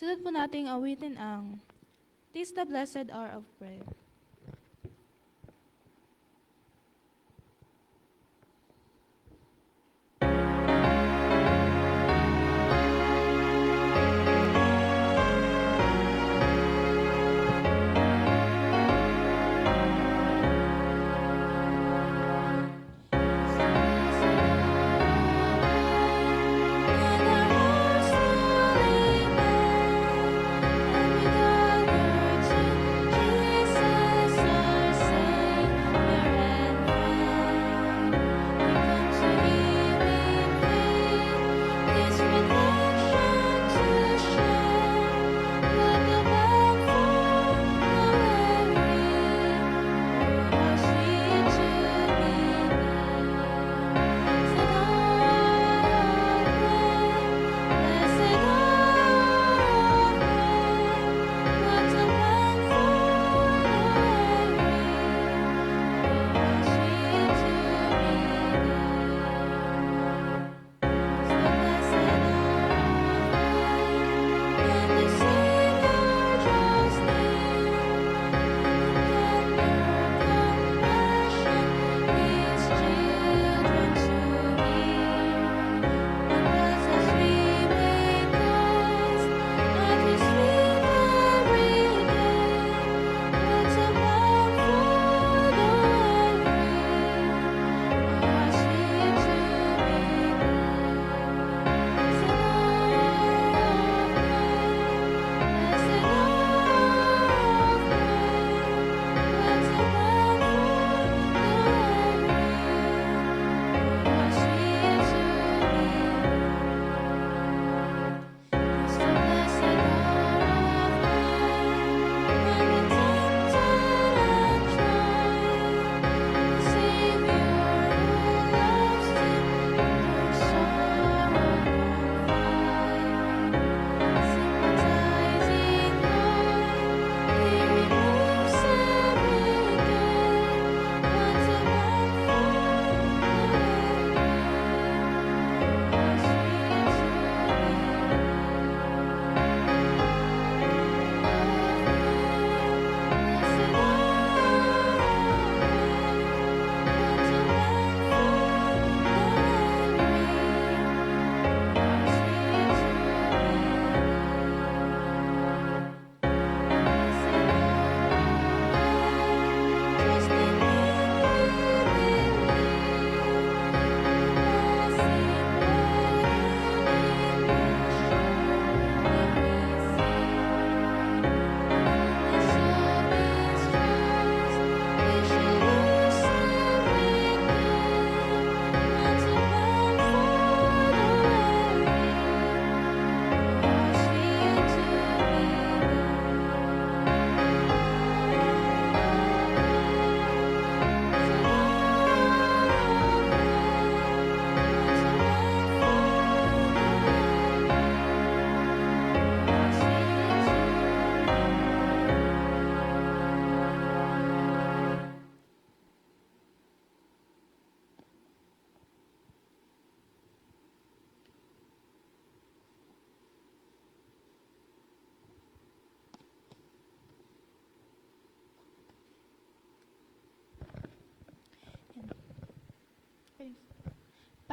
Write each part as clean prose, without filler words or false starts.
Sunod po nating awitin ang "'Tis the Blessed Hour of Prayer."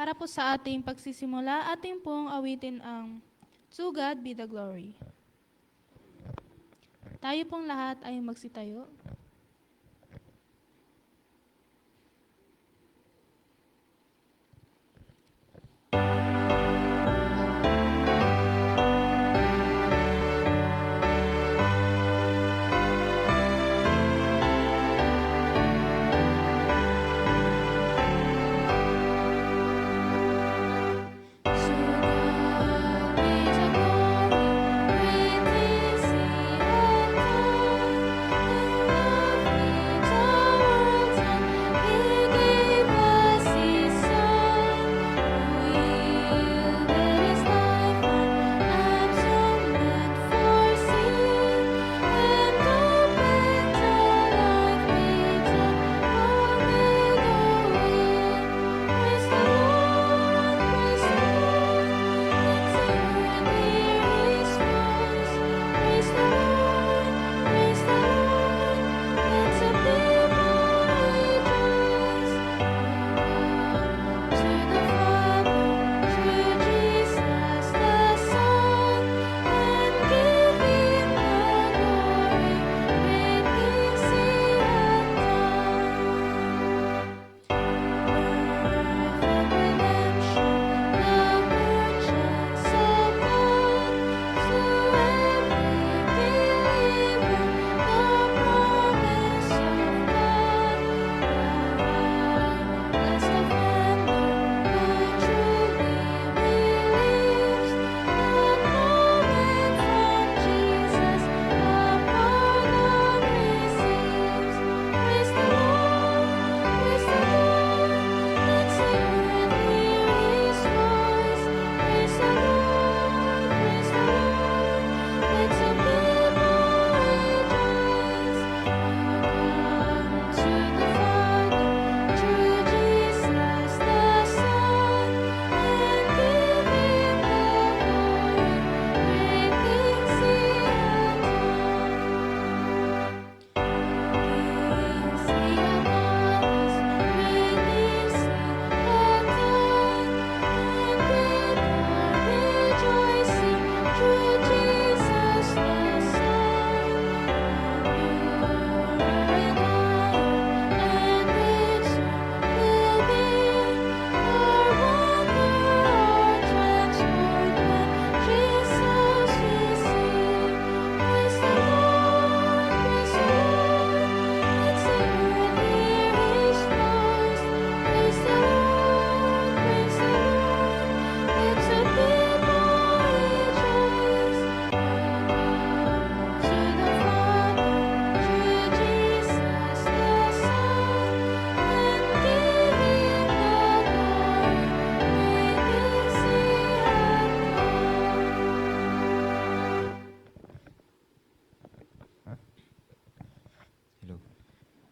Para po sa ating pagsisimula, ating pong awitin ang "To God Be the Glory." Tayo pong lahat ay magsitayo. To God be the glory, great is He of God,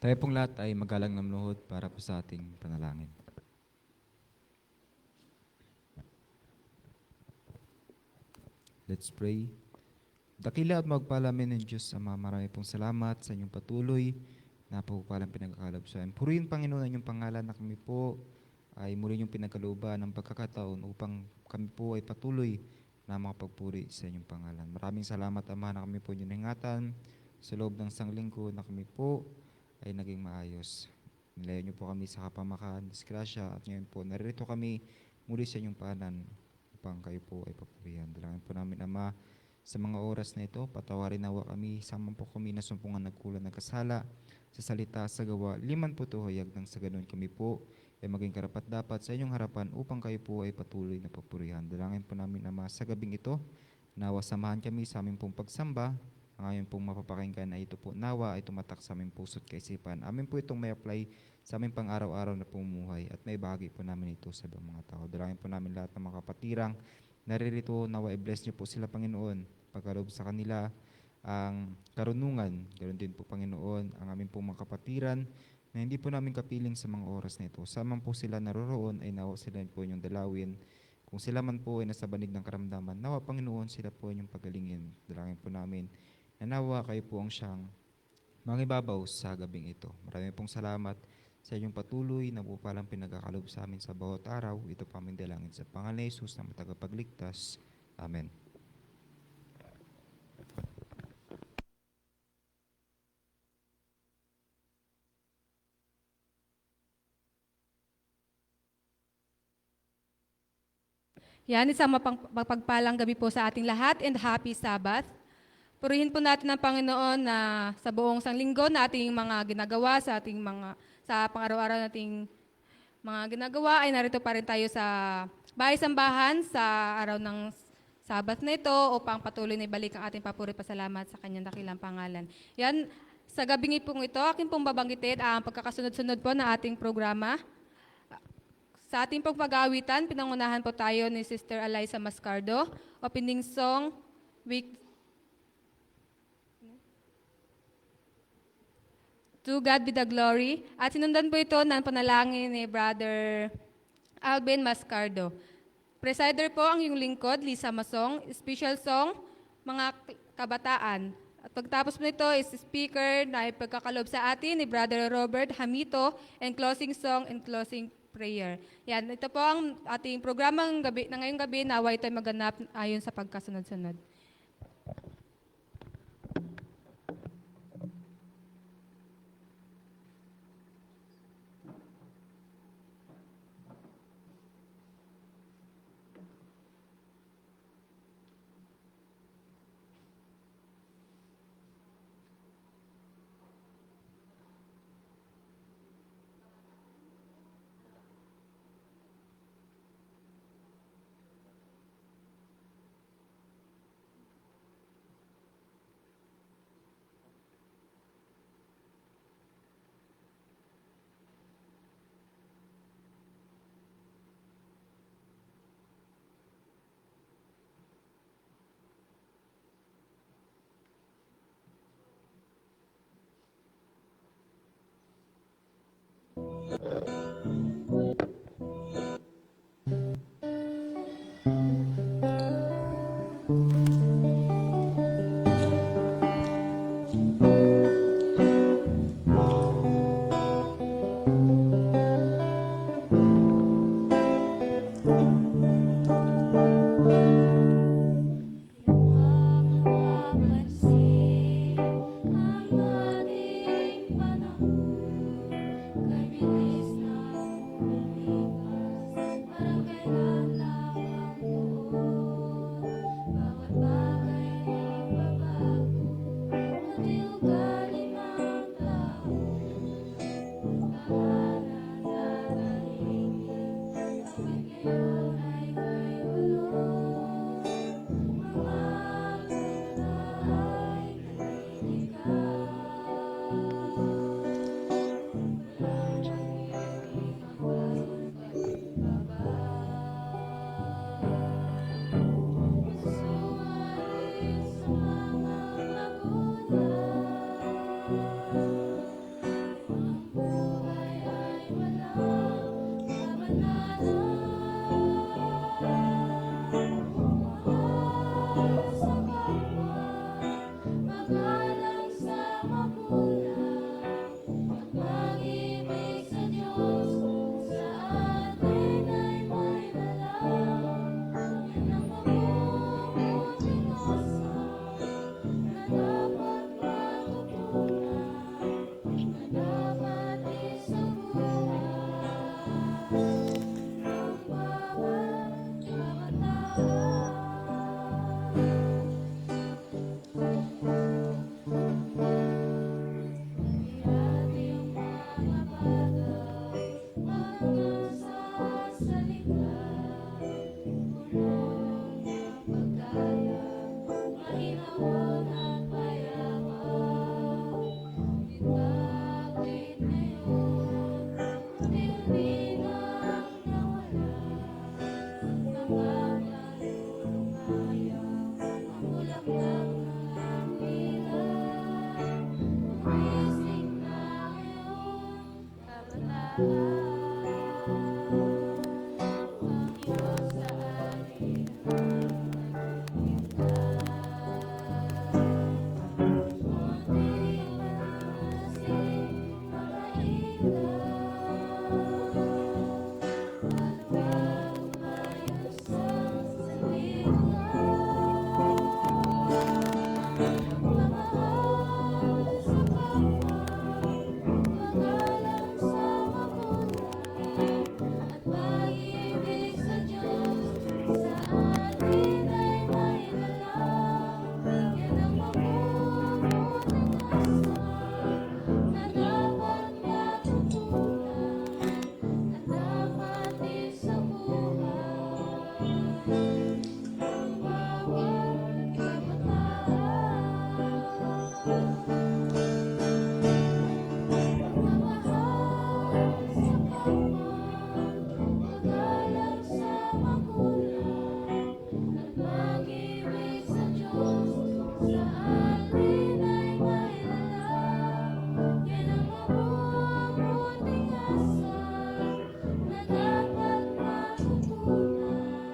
Tayo pong lahat ay magalang ng loob para po sa ating panalangin. Let's pray. Dakila at magpalamin ng Diyos Ama, marami pong salamat sa inyong patuloy na pagpapalang pinagkakaloob sa amin. Purihin, Panginoon, ang inyong pangalan na kami po ay muli yung pinagkalooban ng pagkakataon upang kami po ay patuloy na makapagpuri sa inyong pangalan. Maraming salamat, Ama, na kami po inyong ingatan sa loob ng sanglinggo na kami po ay naging maayos. Nilayo niyo po kami sa kapamakan, disgrasya, at ngayon po naririto kami muli sa inyong paanan upang kayo po ay papurihan. Dalangin po namin, Ama, sa mga oras na ito, patawarin nawa kami, sama po kami na sumpungan nagkulang nagkasala sa salita, sa gawa, liman po tuhayag nang sa ganun kami po ay maging karapat dapat sa inyong harapan upang kayo po ay patuloy na papurihan. Dalangin po namin, Ama, sa gabing ito, nawa samahan kami sa aming pong pagsamba. Ang aming pong mapapakinggan ay ito po nawa ay tumatak sa aming puso't kaisipan. Amin po itong may apply sa aming pang-araw-araw na pumuhay at may bahagi po namin ito sa ibang mga tao. Dalangin po namin lahat ng mga kapatirang naririto, nawa i-bless niyo po sila, Panginoon, pagkaloob sa kanila ang karunungan. Ganoon din po, Panginoon, ang aming pong mga kapatiran na hindi po namin kapiling sa mga oras na ito. Samang po sila naroroon ay nawa sila po inyong dalawin. Kung sila man po ay nasa banig ng karamdaman, nawa, Panginoon, sila po inyong pagalingin. Dalangin po namin na nawa kayo po ang siyang mangibabaw sa gabing ito. Maraming pong salamat sa inyong patuloy na po palang pinagkakalob sa amin sa bawat araw. Ito pa aming dalangin sa pangalan ni Jesus na matagapagligtas. Amen. Yan, isang mapagpalang gabi po sa ating lahat and happy Sabbath. Purihin po natin ang Panginoon na sa buong sanglinggo na ating mga ginagawa, sa pang-araw-araw nating mga ginagawa ay narito pa rin tayo sa bahay-sambahan sa araw ng Sabbath na ito upang patuloy na ibalik ang ating papuri pasalamat sa kanyang dakilang pangalan. Yan, sa gabing pong ito, akin pong babanggitin ang pagkakasunod-sunod po na ating programa. Sa ating pagpag-aawitan, pinangunahan po tayo ni Sister Eliza Mascardo, opening song, To God be the glory. At sinundan po ito ng panalangin ni Brother Alvin Mascardo. Presider po ang iyong lingkod, Lisa Masong. Special song, mga kabataan. At pagtapos po nito is speaker na ipagkakalob sa atin ni Brother Robert Hamito and closing song and closing prayer. Yan, ito po ang ating programang gabi, na ngayong gabi, nawa ito ay maganap ayon sa pagkasunod-sunod. Ang ating panahon, kay bilis ng Magalang sa magulang at mag-ibig sa Diyos. Sa atin ay may lalang. Yan ang mabubuting asal na dapat matutunan, na dapat isabuhay ng bawat kabataan. Hati ang mga bagay, hanggang sa salita, puno ng paggalang, mahinahon at payaman. Ngunit bakit ngayon, unti-unti nang nawala, nangangayang ang bulaklak ng vida. Gising na ngayong kabataan, ang Diyos sa atin ay naghihintay. Munting pangasin, mga ilaw, at umayos ang Pagmamahal sa kapwa, paggalang sa magulang, at pag-ibig sa Diyos. Sa atin ay may lalang. Yan ang mabubuting asal na dapat matutunan, na dapat isabuhay ng bawat kabataan. Pagmamahal sa kapwa, paggalang sa magulang, at pag-ibig sa Diyos. Sa atin ay may lalang. Yan ang mabubuting asal na dapat matutunan,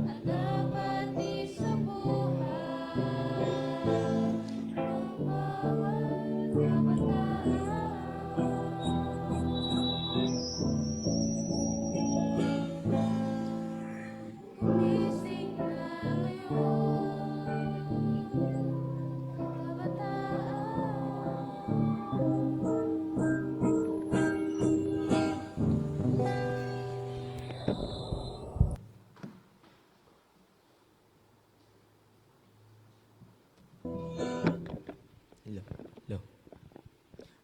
at dapat isabuhay ng bawat kabataan. Gumising na ngayon, Hello. Hello.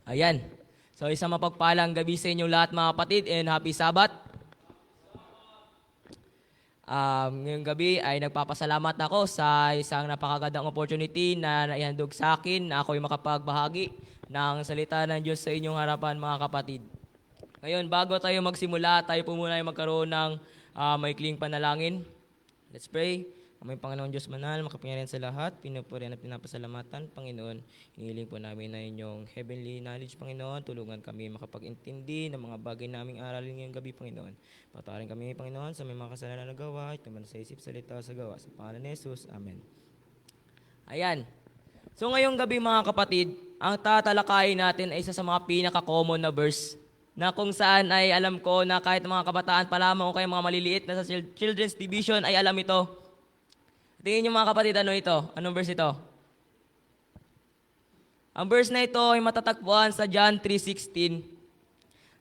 Ayan. So isang mapagpalang gabi sa inyo lahat mga kapatid and happy Sabbath. Ngayong gabi ay nagpapasalamat ako sa isang napakagandang opportunity na naihandog sa akin na ako'y makapagbahagi ng salita ng Diyos sa inyong harapan mga kapatid. Ngayon, bago tayo magsimula, tayo po muna ay magkaroon ng maikling panalangin. Let's pray. Aming Panginoon Diyos manal, makapangyarihan sa lahat, pinupurihan at pinapasalamatan, Panginoon. Hinihiling po namin na inyong heavenly knowledge, Panginoon. Tulungan kami makapag-intindi ng mga bagay naming aralin ngayong gabi, Panginoon. Patawarin kami, Panginoon, sa may mga kasalanan na nagawa, at naman sa isip, salita, sa gawa. Sa pangalan ni Jesus, Amen. Ayan. So ngayong gabi mga kapatid, ang tatalakayin natin ay isa sa mga pinaka-common na verse na kung saan ay alam ko na kahit mga kabataan pa lamang o kaya mga maliliit na sa children's division ay alam ito. Tingin niyo mga kapatid, ano ito? Anong verse ito? Ang verse na ito ay matatagpuan sa John 3:16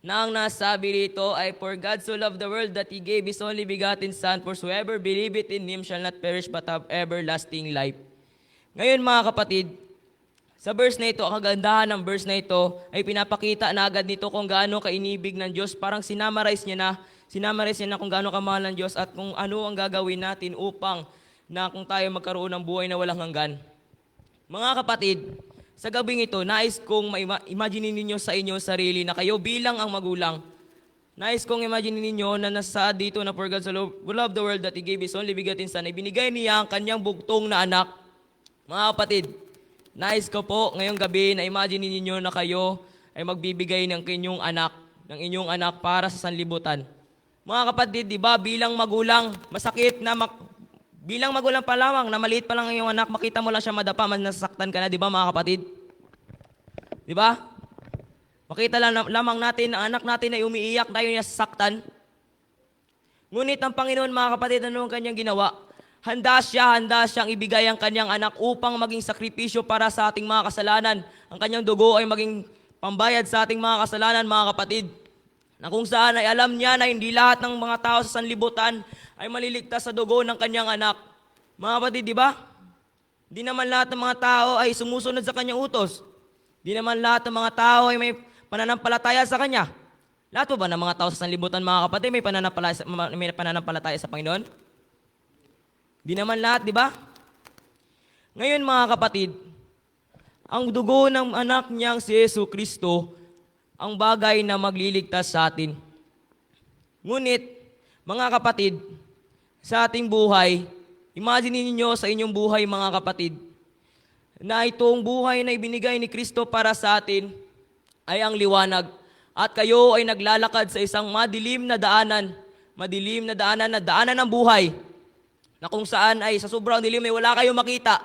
na ang nasabi rito ay, "For God so loved the world that He gave His only begotten Son, for whoever believeth in Him shall not perish but have everlasting life." Ngayon mga kapatid, sa verse na ito, ang kagandahan ng verse na ito ay pinapakita na agad nito kung gaano kainibig ng Diyos. Parang sinamarize niya na kung gaano kamahal ng Diyos at kung ano ang gagawin natin upang na kung tayo magkaroon ng buhay na walang hanggan. Mga kapatid, sa gabing ito, nais kong imagine ninyo sa inyo sarili na kayo bilang ang magulang. Nais kong imagine ninyo na nasa dito na for God so loved the world that He gave His only begotten Son. Ibinigay niya ang kanyang bugtong na anak. Mga kapatid, nais ko po ngayong gabi na imagine ninyo na kayo ay magbibigay ng inyong anak para sa sanlibutan. Mga kapatid, di ba, bilang magulang, masakit na bilang magulang pa lamang, na maliit pa lang ang iyong anak, makita mo lang siya madapa, mas nasasaktan ka na, di ba mga kapatid? Di ba? Makita lamang natin ang anak natin ay umiiyak dahil niya sasaktan. Ngunit ang Panginoon, mga kapatid, ano ang kanyang ginawa? Handa siyang ibigay ang kanyang anak upang maging sakripisyo para sa ating mga kasalanan. Ang kanyang dugo ay maging pambayad sa ating mga kasalanan, mga kapatid. Na kung saan ay alam niya na hindi lahat ng mga tao sa sanlibutan ay maliligtas sa dugo ng kanyang anak. Mga kapatid, di ba? Di naman lahat ng mga tao ay sumusunod sa kanyang utos. Di naman lahat ng mga tao ay may pananampalataya sa kanya. Lahat po ba ng mga tao sa sanlibutan, mga kapatid, may pananampalataya sa Panginoon? Di naman lahat, di ba? Ngayon, mga kapatid, ang dugo ng anak niyang si Yesu Kristo ang bagay na magliligtas sa atin. Ngunit, mga kapatid, sa ating buhay, imagine ninyo sa inyong buhay, mga kapatid, na itong buhay na ibinigay ni Kristo para sa atin ay ang liwanag. At kayo ay naglalakad sa isang madilim na daanan na daanan ng buhay, na kung saan ay sa sobrang dilim ay wala kayong makita.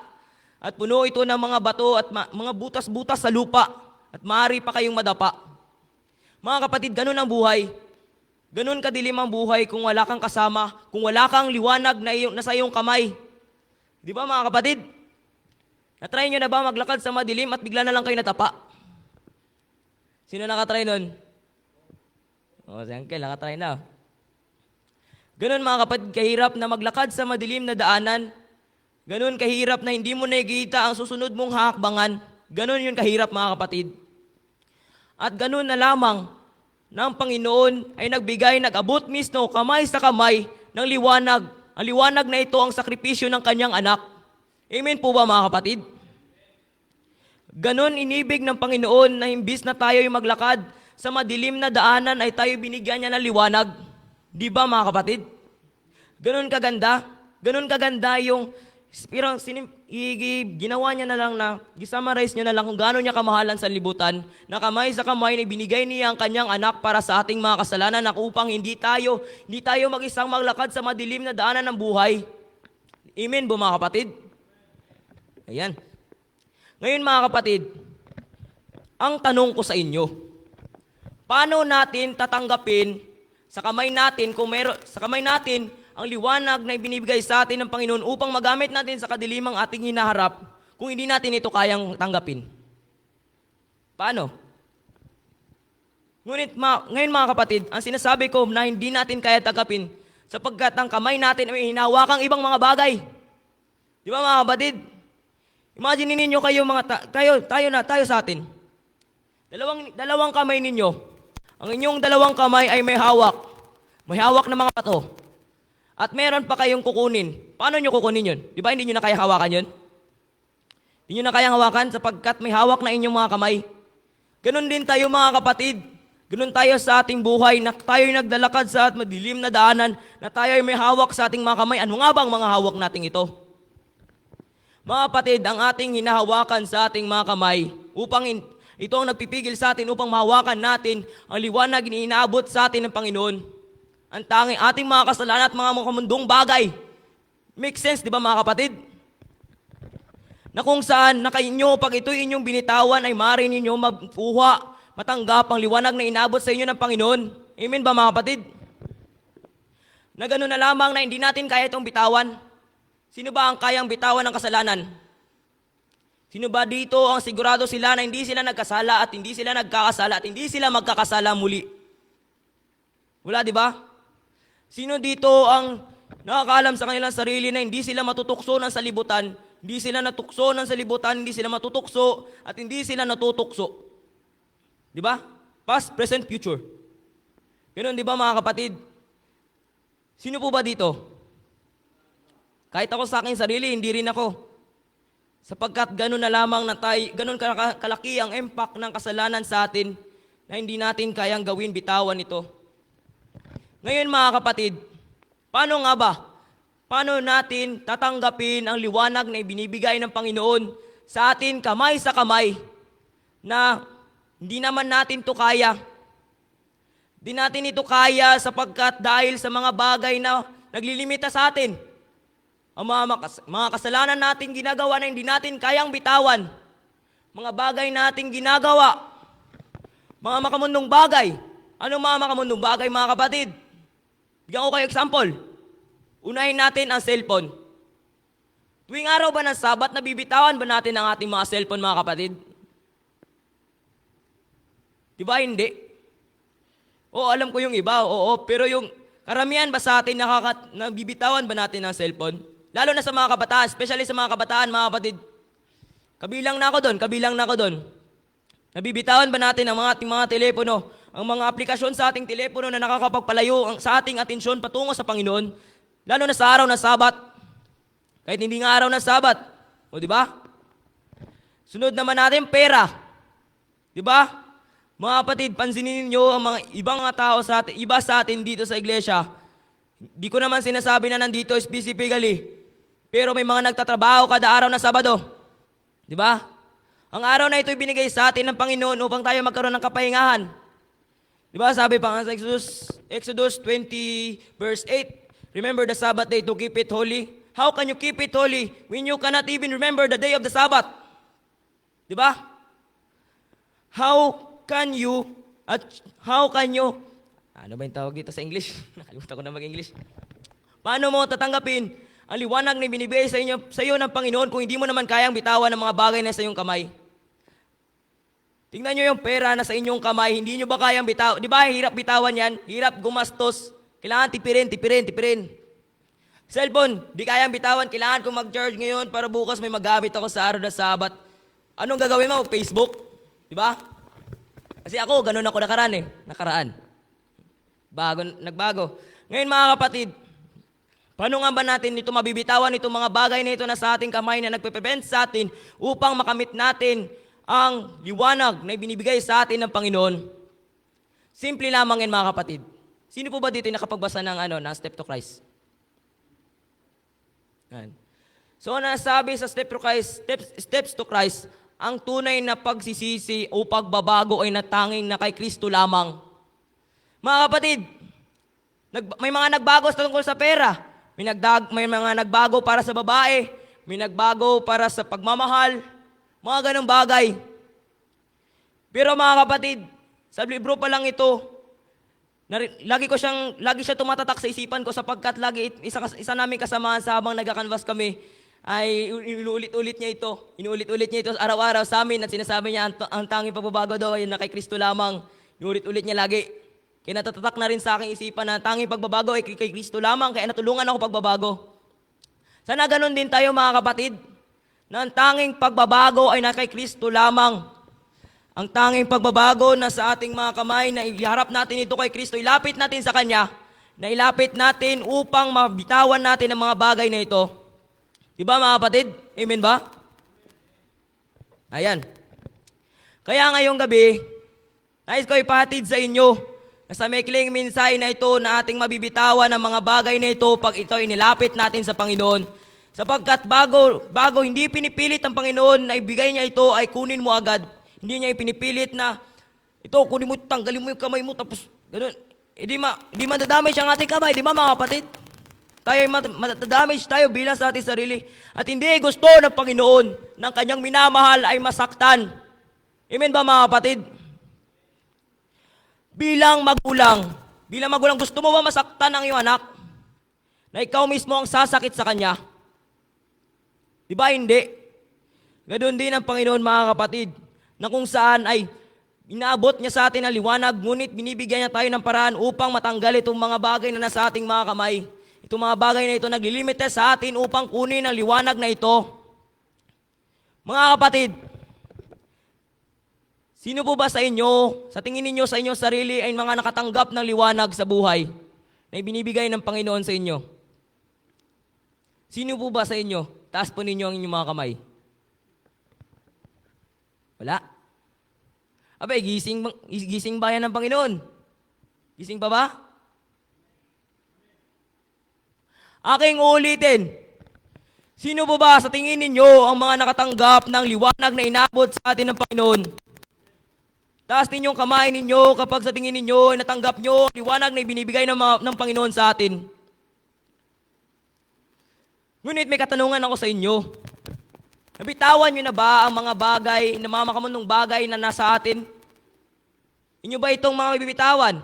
At puno ito ng mga bato at mga butas-butas sa lupa, at maaari pa kayong madapa. Mga kapatid, ganun ang buhay. Ganun kadilim ang buhay kung wala kang kasama, kung wala kang liwanag na nasa iyong kamay. Di ba, mga kapatid? Natry nyo na ba maglakad sa madilim at bigla na lang kayo natapa? Sino nakatry nun? Si Uncle, nakatry na. Ganun, mga kapatid, kahirap na maglakad sa madilim na daanan. Ganun kahirap na hindi mo nakikita ang susunod mong hakbangan. Ganun yun kahirap, mga kapatid. At ganun na lamang ng Panginoon ay nag-abot mismo kamay sa kamay ng liwanag. Ang liwanag na ito ang sakripisyo ng kanyang anak. Amen po ba, mga kapatid? Ganun inibig ng Panginoon na imbis na tayo ay maglakad sa madilim na daanan ay tayo binigyan niya ng liwanag. Di ba, mga kapatid? Ganun kaganda yung pero ginawa niya na lang na, gisummarize niya na lang kung gaano niya kamahalan sa libutan, na kamay sa kamay na binigay niya ang kanyang anak para sa ating mga kasalanan, na upang hindi tayo mag-isang maglakad sa madilim na daanan ng buhay. Amen po, mga kapatid? Ayan. Ngayon, mga kapatid, ang tanong ko sa inyo, paano natin tatanggapin sa kamay natin ang liwanag na ibinibigay sa atin ng Panginoon upang magamit natin sa kadilimang ating hinaharap kung hindi natin ito kayang tanggapin? Paano? Ngayon, mga kapatid, ang sinasabi ko na hindi natin kaya tanggapin sapagkat ang kamay natin ay hinahawakang ibang mga bagay. Di ba, mga kapatid? Imagine ninyo tayo sa atin. Dalawang kamay ninyo. Ang inyong dalawang kamay ay may hawak. May hawak na mga bato. At meron pa kayong kukunin. Paano nyo kukunin yun? Di ba hindi nyo na kaya hawakan yun? Hindi nyo na kaya hawakan sapagkat may hawak na inyong mga kamay. Ganon din tayo, mga kapatid. Ganon tayo sa ating buhay na tayo'y naglalakad sa madilim na daanan, na tayo'y may hawak sa ating mga kamay. Ano nga bang mga hawak nating ito? Mga kapatid, ang ating hinahawakan sa ating mga kamay upang ito ang nagpipigil sa atin upang mahawakan natin ang liwanag na inaabot sa atin ng Panginoon. Ang tanging ating mga kasalanan at mga kamundong bagay. Make sense, di ba, mga kapatid? Na kung saan, pag ito'y inyong binitawan, ay maaari ninyo matanggap ang liwanag na inaabot sa inyo ng Panginoon. Amen ba, mga kapatid? Na gano'n na lamang na hindi natin kaya itong bitawan. Sino ba ang kayang bitawan ng kasalanan? Sino ba dito ang sigurado sila na hindi sila nagkasala at hindi sila nagkakasala at hindi sila magkakasala muli? Wala, di ba? Sino dito ang nakakaalam sa kanilang sarili na hindi sila matutukso ng salibutan, hindi sila natukso ng salibutan, hindi sila matutukso, at hindi sila natutukso? Di ba? Past, present, future. Ganun, di ba, mga kapatid? Sino po ba dito? Kahit ako sa aking sarili, hindi rin ako. Sapagkat ganun na lamang na ganun kalaki ang impact ng kasalanan sa atin na hindi natin kayang gawin, bitawan ito. Ngayon, mga kapatid, paano nga ba? Paano natin tatanggapin ang liwanag na ibinibigay ng Panginoon sa atin kamay sa kamay na hindi naman natin to kaya? Di natin ito kaya sapagkat dahil sa mga bagay na naglilimita sa atin. Ang mga kasalanan natin ginagawa na hindi natin kayang bitawan. Mga bagay natin ginagawa. Mga makamundong bagay. Ano mga makamundong bagay, mga kapatid? Bigyan ko kayo example. Unahin natin ang cellphone. Tuwing araw ba ng Sabat, nabibitawan ba natin ang ating mga cellphone, mga kapatid? Di ba hindi? Oo, alam ko yung iba, oo. Pero yung karamihan ba sa atin nabibitawan ba natin ang cellphone? Lalo na sa mga kabataan, especially sa mga kabataan, mga kapatid. Kabilang na ako doon. Nabibitawan ba natin ang ating mga telepono, ang mga aplikasyon sa ating telepono na nakakapagpalayo sa ating atensyon patungo sa Panginoon, lalo na sa araw ng Sabat, kahit hindi nga araw ng Sabat. O di ba? Sunod naman natin, pera. Di ba? Mga kapatid, pansinin niyo ang mga ibang mga tao iba sa atin dito sa iglesia. Di ko naman sinasabi na nandito specifically, pero may mga nagtatrabaho kada araw ng Sabado. Di ba? Ang araw na ito ibinigay sa atin ng Panginoon upang tayo magkaroon ng kapahingahan. Di ba? Sabi pa nga sa Exodus 20 verse 8, remember the Sabbath day to keep it holy. How can you keep it holy when you cannot even remember the day of the Sabbath? Di ba? How can you, ano ba yung tawag dito sa English? Nakalimutan ko na mag-English. Paano mo tatanggapin ang liwanag na binibigay sa iyo ng Panginoon kung hindi mo naman kayang bitawan ng mga bagay na sa iyong kamay? Tingnan nyo yung pera na sa inyong kamay, hindi nyo ba kayang bitawan? Di ba hirap bitawan yan? Hirap gumastos. Kailangan tipirin. Cellphone, di kayang bitawan. Kailangan kong mag-charge ngayon para bukas may magamit ako sa araw na Sabat. Anong gagawin mo? Facebook? Di ba? Kasi ako, ganun ako nakaraan. Nagbago. Ngayon mga kapatid, paano nga ba natin ito mabibitawan itong mga bagay na ito na sa ating kamay na nagpe-prevent sa atin upang makamit natin ang liwanag na ibinibigay sa atin ng Panginoon? Simple lamang yan mga kapatid. Sino po ba dito nakapagbasa ng Step to Christ? Yan. So nasabi sa Steps to Christ, ang tunay na pagsisisi o pagbabago ay natanging na kay Kristo lamang. Mga kapatid, may mga nagbago tungkol sa pera. May mga nagbago para sa babae. May nagbago para sa pagmamahal. Mga ganong bagay. Pero mga kapatid, sa libro pa lang ito, lagi siya tumatatak sa isipan ko sapagkat isa namin kasamahan sa habang nagka-canvas kami, ay inuulit-ulit niya ito araw-araw sa amin at sinasabi niya ang tanging pagbabago daw ay na kay Kristo lamang. Inuulit-ulit niya lagi. Kaya natatatak na rin sa aking isipan na ang tanging pagbabago ay kay Kristo lamang, kaya natulungan ako pagbabago. Sana ganun din tayo mga kapatid, na ang tanging pagbabago ay na kay Kristo lamang. Ang tanging pagbabago na sa ating mga kamay na iharap natin ito kay Kristo, ilapit natin sa Kanya, na ilapit natin upang mabitawan natin ang mga bagay na ito. Diba mga kapatid? Amen ba? Ayan. Kaya ngayong gabi, nais ko ipahatid sa inyo na sa maikling mensahe na ito na ating mabibitawan ang mga bagay na ito pag ito inilapit natin sa Panginoon. Sapagkat bago hindi pinipilit ang Panginoon na ibigay niya ito ay kunin mo agad. Hindi niya ipinipilit na ito kunin mo, tanggalin mo yung kamay mo tapos gano'n. Di madadamage ang ating kamay, di ba mga kapatid? Tayo matadamage tayo bilang sa ating sarili. At hindi gusto ng Panginoon ng kanyang minamahal ay masaktan. Amen ba mga kapatid? Bilang magulang, gusto mo ba masaktan ang iyong anak? Na ikaw mismo ang sasakit sa kanya? Di ba hindi? Ganoon din ang Panginoon mga kapatid, na kung saan ay inaabot niya sa atin ang liwanag, ngunit binibigyan niya tayo ng paraan upang matanggal itong mga bagay na nasa ating mga kamay. Itong mga bagay na ito naglilimite sa atin upang kunin ang liwanag na ito. Mga kapatid, sino po ba sa inyo, sa tingin ninyo sa inyong sarili ay mga nakatanggap ng liwanag sa buhay na ibinibigay ng Panginoon sa inyo? Sino po ba sa inyo? Taas po ninyo ang inyong mga kamay. Wala. Abay, gising bayan ng Panginoon. Gising pa ba? Aking uulitin. Sino po ba sa tingin ninyo ang mga nakatanggap ng liwanag na inabot sa atin ng Panginoon? Taas ninyong kamay ninyo kapag sa tingin ninyo ay natanggap nyo ang liwanag na ibinibigay ng Panginoon sa atin. Ngunit may katanungan ako sa inyo. Nabitawan nyo na ba ang mga bagay, namamakamunong bagay na nasa atin? Inyo ba itong mga mabibitawan?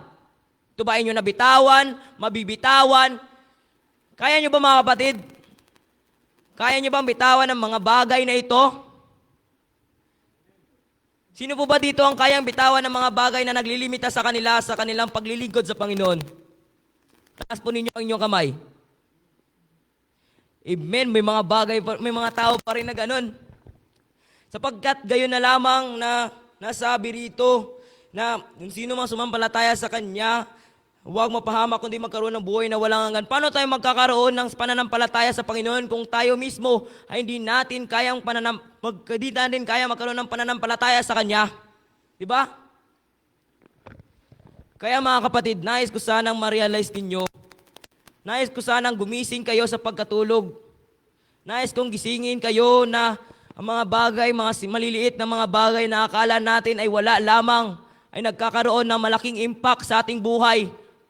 Ito ba inyo nabitawan, mabibitawan? Kaya nyo ba mga kapatid? Kaya nyo bang bitawan ang mga bagay na ito? Sino po ba dito ang kayang bitawan ng mga bagay na naglilimita sa kanila sa kanilang paglilingkod sa Panginoon? Taas po ninyo ang inyong kamay. Amen. May mga bagay, may mga tao pa rin na ganun. Sapagkat gayon na lamang na nasabi rito na kung sino mang sumampalataya sa Kanya, huwag mapahamak kundi magkaroon ng buhay na walang hanggan. Paano tayo magkakaroon ng pananampalataya sa Panginoon kung tayo mismo ay hindi natin kaya magkaroon ng pananampalataya sa Kanya? Diba? Kaya mga kapatid, nais ko sanang ma-realize ninyo, nais ko sanang gumising kayo sa pagkatulog. Nais kong gisingin kayo na ang mga bagay, mga maliliit na mga bagay na akala natin ay wala lamang, ay nagkakaroon ng malaking impact sa ating buhay.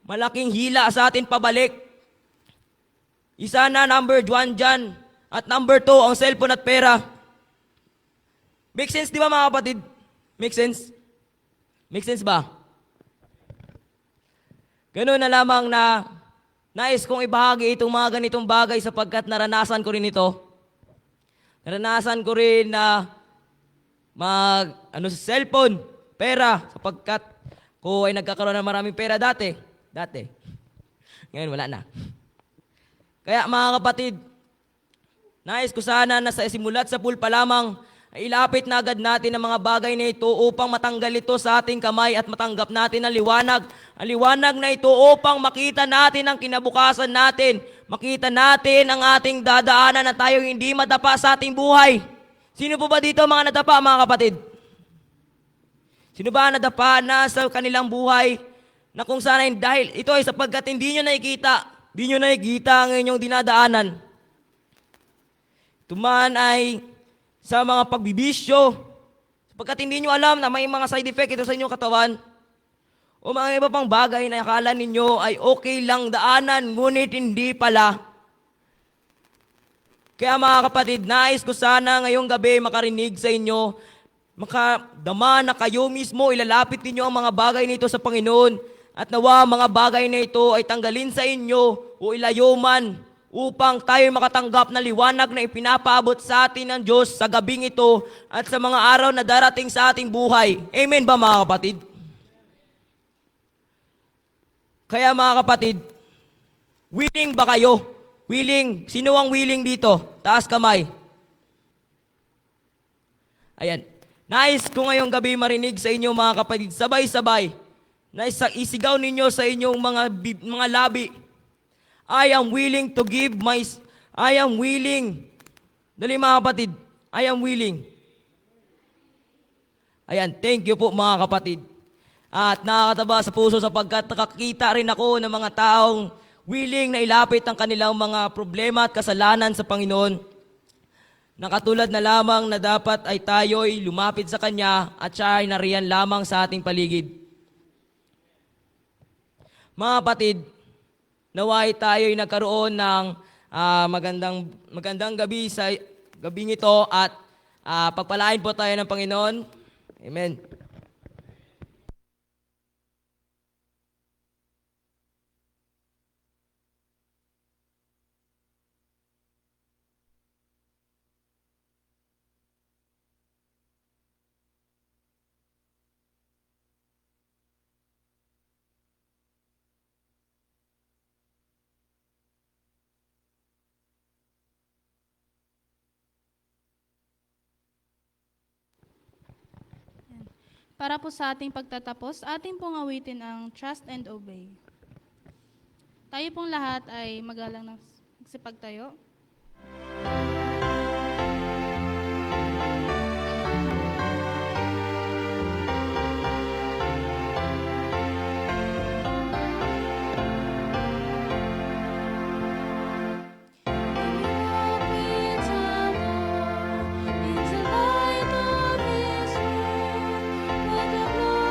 Malaking hila sa atin pabalik. Isa na number 1 dyan. At number 2, ang cellphone at pera. Make sense di ba mga kapatid? Make sense? Make sense ba? Ganun na lamang na nais kong ibahagi itong mga ganitong bagay sapagkat naranasan ko rin ito. Naranasan ko rin na sa cellphone, pera, sapagkat ko ay nagkakaroon ng maraming pera dati. Ngayon wala na. Kaya mga kapatid, nais ko sana na sa simulat sa pool pa lamang ay ilapit na agad natin ang mga bagay na ito upang matanggal ito sa ating kamay at matanggap natin ang liwanag. Ang liwanag na ito upang makita natin ang kinabukasan natin. Makita natin ang ating dadaanan na tayo hindi madapa sa ating buhay. Sino po ba dito mga nadapa mga kapatid? Sino ba nadapa na sa kanilang buhay na kung sana dahil ito ay sapagkat hindi nyo nakikita ang inyong dinadaanan. Ito man ay sa mga pagbibisyo, sapagkat hindi nyo alam na may mga side effect ito sa inyong katawan, o mga iba pang bagay na akala ninyo ay okay lang daanan, ngunit hindi pala. Kaya mga kapatid, nais ko sana ngayong gabi makarinig sa inyo, makadama na kayo mismo, ilalapit ninyo ang mga bagay nito sa Panginoon, at nawa mga bagay na ito ay tanggalin sa inyo o ilayo man upang tayo makatanggap na liwanag na ipinapaabot sa atin ng Diyos sa gabing ito at sa mga araw na darating sa ating buhay. Amen ba mga kapatid? Kaya mga kapatid, willing ba kayo? Willing? Sino ang willing dito? Taas kamay. Ayan. Nais ko ngayong gabi marinig sa inyo mga kapatid, sabay-sabay, na isigaw ninyo sa inyong mga labi, I am willing to give I am willing. Dali mga kapatid, I am willing. Ayan, thank you po mga kapatid. At nakakataba sa puso sapagkat nakakita rin ako ng mga taong willing na ilapit ang kanilang mga problema at kasalanan sa Panginoon. Nakatulad na lamang na dapat ay tayo'y lumapit sa Kanya at siya ay nariyan lamang sa ating paligid. Mga kapatid, naway tayo'y nagkaroon ng magandang gabi sa gabing ito at pagpalain po tayo ng Panginoon. Amen. Para po sa ating pagtatapos, ating pong awitin ang Trust and Obey. Tayo pong lahat ay magalang ng sipagtayo. Into light of His word, where the glory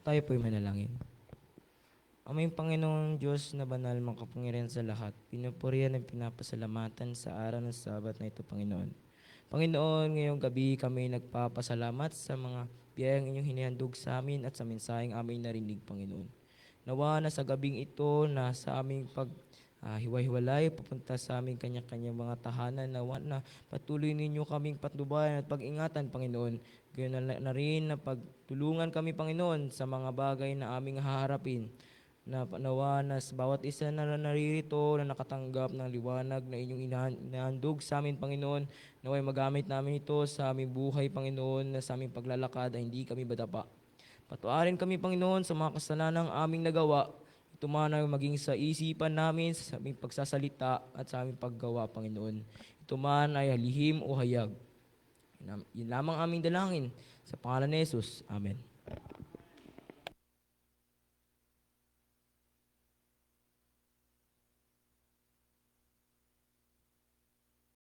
Tayo po'y manalangin. Aming Panginoong Diyos na banal, makapangyarihan sa lahat, pinupurihan at pinapasalamatan sa araw ng Sabat na ito, Panginoon. Panginoon, ngayong gabi kami nagpapasalamat sa mga biyayang inyong hinihandog sa amin at sa mensaheng aming narinig, Panginoon. Nawa na sa gabing ito na sa aming hiwa-hiwalay, papunta sa aming kanya-kanyang mga tahanan, nawa na patuloy ninyo kaming patnubayan at pag-ingatan, Panginoon. Gayon na rin na pagtulungan kami, Panginoon, sa mga bagay na aming haharapin. Nawa na sa bawat isa na naririto na nakatanggap ng liwanag na inyong inahandog sa amin, Panginoon, naway magamit namin ito sa aming buhay, Panginoon, na sa aming paglalakad ay hindi kami badapa. Patuarin kami, Panginoon, sa mga kasalanang aming nagawa. Ito man ay maging sa isipan namin, sa aming pagsasalita at sa aming paggawa, Panginoon. Ito man ay lihim o hayag. Yun lamang aming dalangin. Sa pangalan ni Jesus. Amen.